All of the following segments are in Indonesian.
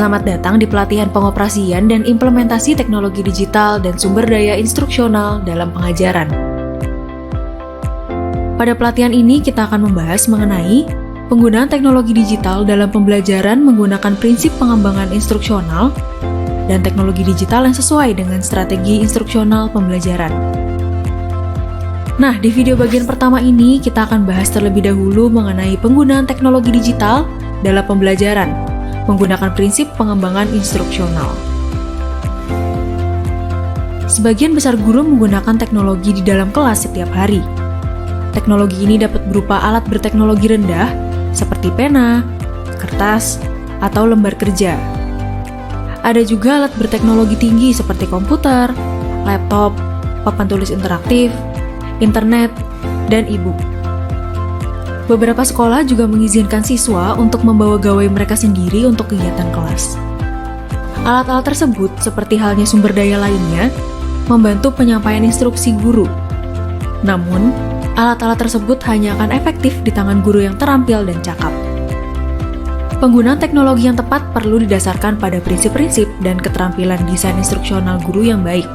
Selamat datang di pelatihan pengoperasian dan implementasi teknologi digital dan sumber daya instruksional dalam pengajaran. Pada pelatihan ini kita akan membahas mengenai penggunaan teknologi digital dalam pembelajaran menggunakan prinsip pengembangan instruksional dan teknologi digital yang sesuai dengan strategi instruksional pembelajaran. Nah, di video bagian pertama ini kita akan bahas terlebih dahulu mengenai penggunaan teknologi digital dalam pembelajaran menggunakan prinsip pengembangan instruksional. Sebagian besar guru menggunakan teknologi di dalam kelas setiap hari. Teknologi ini dapat berupa alat berteknologi rendah seperti pena, kertas, atau lembar kerja. Ada juga alat berteknologi tinggi seperti komputer, laptop, papan tulis interaktif, internet, dan e-book. Beberapa sekolah juga mengizinkan siswa untuk membawa gawai mereka sendiri untuk kegiatan kelas. Alat-alat tersebut, seperti halnya sumber daya lainnya, membantu penyampaian instruksi guru. Namun, alat-alat tersebut hanya akan efektif di tangan guru yang terampil dan cakap. Penggunaan teknologi yang tepat perlu didasarkan pada prinsip-prinsip dan keterampilan desain instruksional guru yang baik.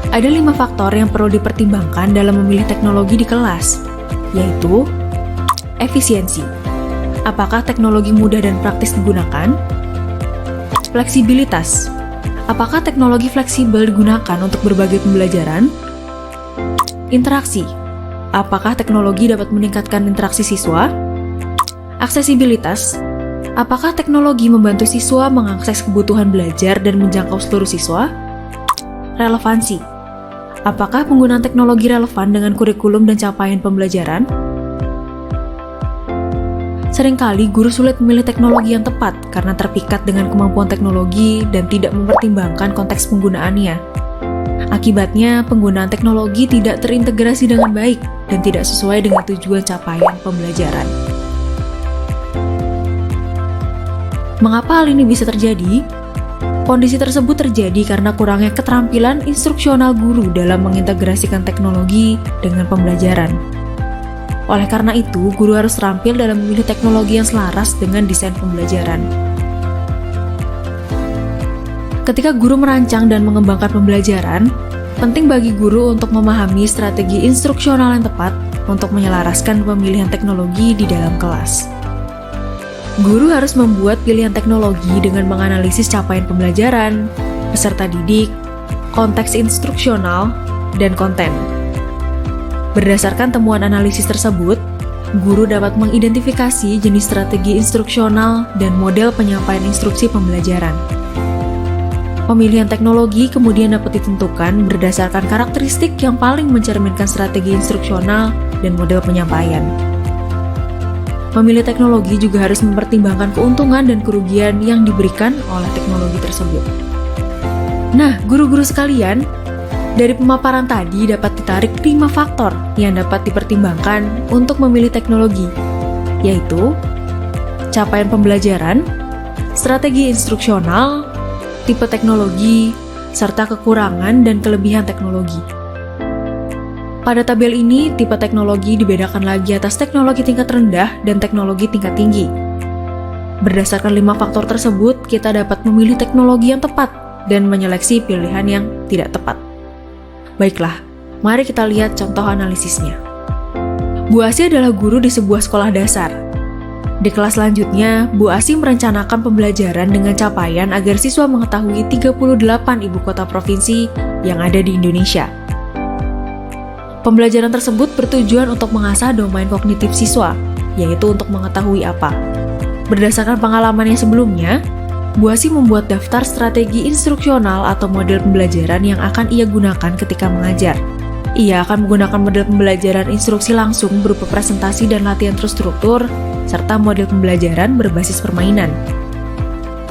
Ada 5 faktor yang perlu dipertimbangkan dalam memilih teknologi di kelas, yaitu efisiensi. Apakah teknologi mudah dan praktis digunakan? Fleksibilitas. Apakah teknologi fleksibel digunakan untuk berbagai pembelajaran? Interaksi. Apakah teknologi dapat meningkatkan interaksi siswa? Aksesibilitas. Apakah teknologi membantu siswa mengakses kebutuhan belajar dan menjangkau seluruh siswa? Relevansi. Apakah penggunaan teknologi relevan dengan kurikulum dan capaian pembelajaran? Seringkali guru sulit memilih teknologi yang tepat karena terpikat dengan kemampuan teknologi dan tidak mempertimbangkan konteks penggunaannya. Akibatnya, penggunaan teknologi tidak terintegrasi dengan baik dan tidak sesuai dengan tujuan capaian pembelajaran. Mengapa hal ini bisa terjadi? Kondisi tersebut terjadi karena kurangnya keterampilan instruksional guru dalam mengintegrasikan teknologi dengan pembelajaran. Oleh karena itu, guru harus terampil dalam memilih teknologi yang selaras dengan desain pembelajaran. Ketika guru merancang dan mengembangkan pembelajaran, penting bagi guru untuk memahami strategi instruksional yang tepat untuk menyelaraskan pemilihan teknologi di dalam kelas. Guru harus membuat pilihan teknologi dengan menganalisis capaian pembelajaran, peserta didik, konteks instruksional, dan konten. Berdasarkan temuan analisis tersebut, guru dapat mengidentifikasi jenis strategi instruksional dan model penyampaian instruksi pembelajaran. Pemilihan teknologi kemudian dapat ditentukan berdasarkan karakteristik yang paling mencerminkan strategi instruksional dan model penyampaian. Memilih teknologi juga harus mempertimbangkan keuntungan dan kerugian yang diberikan oleh teknologi tersebut. Nah, guru-guru sekalian, dari pemaparan tadi dapat ditarik 5 faktor yang dapat dipertimbangkan untuk memilih teknologi, yaitu capaian pembelajaran, strategi instruksional, tipe teknologi, serta kekurangan dan kelebihan teknologi. Pada tabel ini, tipe teknologi dibedakan lagi atas teknologi tingkat rendah dan teknologi tingkat tinggi. Berdasarkan 5 faktor tersebut, kita dapat memilih teknologi yang tepat dan menyeleksi pilihan yang tidak tepat. Baiklah, mari kita lihat contoh analisisnya. Bu Asi adalah guru di sebuah sekolah dasar. Di kelas selanjutnya, Bu Asi merencanakan pembelajaran dengan capaian agar siswa mengetahui 38 ibu kota provinsi yang ada di Indonesia. Pembelajaran tersebut bertujuan untuk mengasah domain kognitif siswa, yaitu untuk mengetahui apa. Berdasarkan pengalamannya sebelumnya, Bu Asi membuat daftar strategi instruksional atau model pembelajaran yang akan ia gunakan ketika mengajar. Ia akan menggunakan model pembelajaran instruksi langsung berupa presentasi dan latihan terstruktur, serta model pembelajaran berbasis permainan.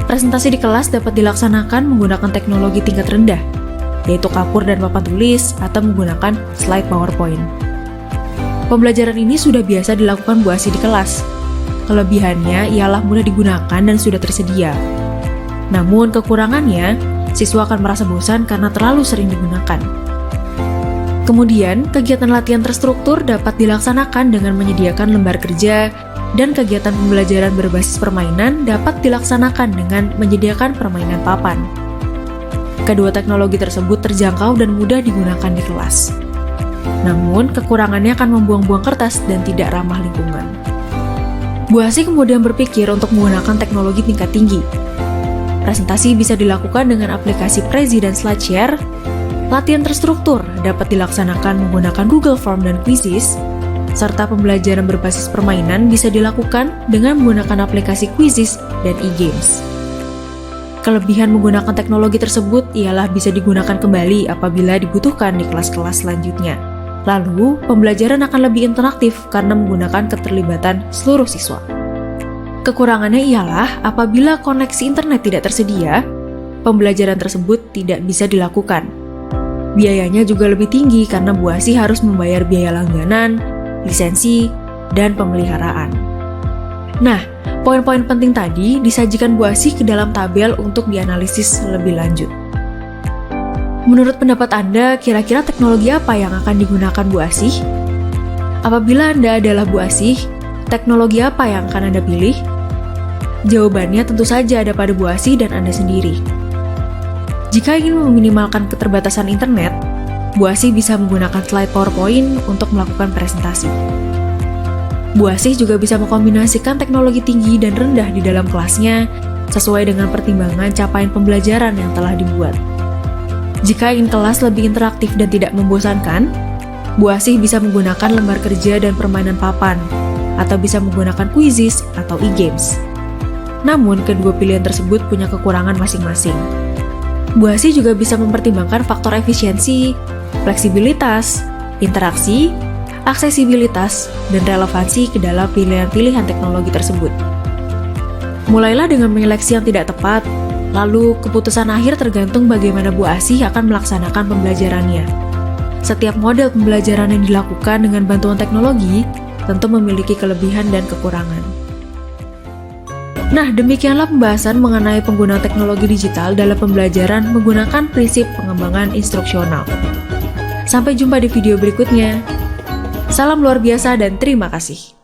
Presentasi di kelas dapat dilaksanakan menggunakan teknologi tingkat rendah, yaitu kapur dan papan tulis atau menggunakan slide PowerPoint. Pembelajaran ini sudah biasa dilakukan Bu Asi di kelas. Kelebihannya ialah mudah digunakan dan sudah tersedia. Namun kekurangannya, siswa akan merasa bosan karena terlalu sering digunakan. Kemudian, kegiatan latihan terstruktur dapat dilaksanakan dengan menyediakan lembar kerja dan kegiatan pembelajaran berbasis permainan dapat dilaksanakan dengan menyediakan permainan papan. Kedua teknologi tersebut terjangkau dan mudah digunakan di kelas. Namun, kekurangannya akan membuang-buang kertas dan tidak ramah lingkungan. Bu Asih kemudian berpikir untuk menggunakan teknologi tingkat tinggi. Presentasi bisa dilakukan dengan aplikasi Prezi dan SlideShare. Latihan terstruktur dapat dilaksanakan menggunakan Google Form dan Quizzes, serta pembelajaran berbasis permainan bisa dilakukan dengan menggunakan aplikasi Quizzes dan e-games. Kelebihan menggunakan teknologi tersebut ialah bisa digunakan kembali apabila dibutuhkan di kelas-kelas selanjutnya. Lalu, pembelajaran akan lebih interaktif karena menggunakan keterlibatan seluruh siswa. Kekurangannya ialah apabila koneksi internet tidak tersedia, pembelajaran tersebut tidak bisa dilakukan. Biayanya juga lebih tinggi karena Bu Asih harus membayar biaya langganan, lisensi, dan pemeliharaan. Nah, poin-poin penting tadi disajikan Bu Asih ke dalam tabel untuk dianalisis lebih lanjut. Menurut pendapat Anda, kira-kira teknologi apa yang akan digunakan Bu Asih? Apabila Anda adalah Bu Asih, teknologi apa yang akan Anda pilih? Jawabannya tentu saja ada pada Bu Asih dan Anda sendiri. Jika ingin meminimalkan keterbatasan internet, Bu Asih bisa menggunakan slide PowerPoint untuk melakukan presentasi. Bu Asih juga bisa mengkombinasikan teknologi tinggi dan rendah di dalam kelasnya sesuai dengan pertimbangan capaian pembelajaran yang telah dibuat. Jika ingin kelas lebih interaktif dan tidak membosankan, Bu Asih bisa menggunakan lembar kerja dan permainan papan, atau bisa menggunakan quizzes atau e-games. Namun, kedua pilihan tersebut punya kekurangan masing-masing. Bu Asih juga bisa mempertimbangkan faktor efisiensi, fleksibilitas, interaksi, aksesibilitas, dan relevansi ke dalam pilihan-pilihan teknologi tersebut. Mulailah dengan menyeleksi yang tidak tepat, lalu keputusan akhir tergantung bagaimana Bu Asih akan melaksanakan pembelajarannya. Setiap model pembelajaran yang dilakukan dengan bantuan teknologi tentu memiliki kelebihan dan kekurangan. Nah, demikianlah pembahasan mengenai penggunaan teknologi digital dalam pembelajaran menggunakan prinsip pengembangan instruksional. Sampai jumpa di video berikutnya. Salam luar biasa dan terima kasih.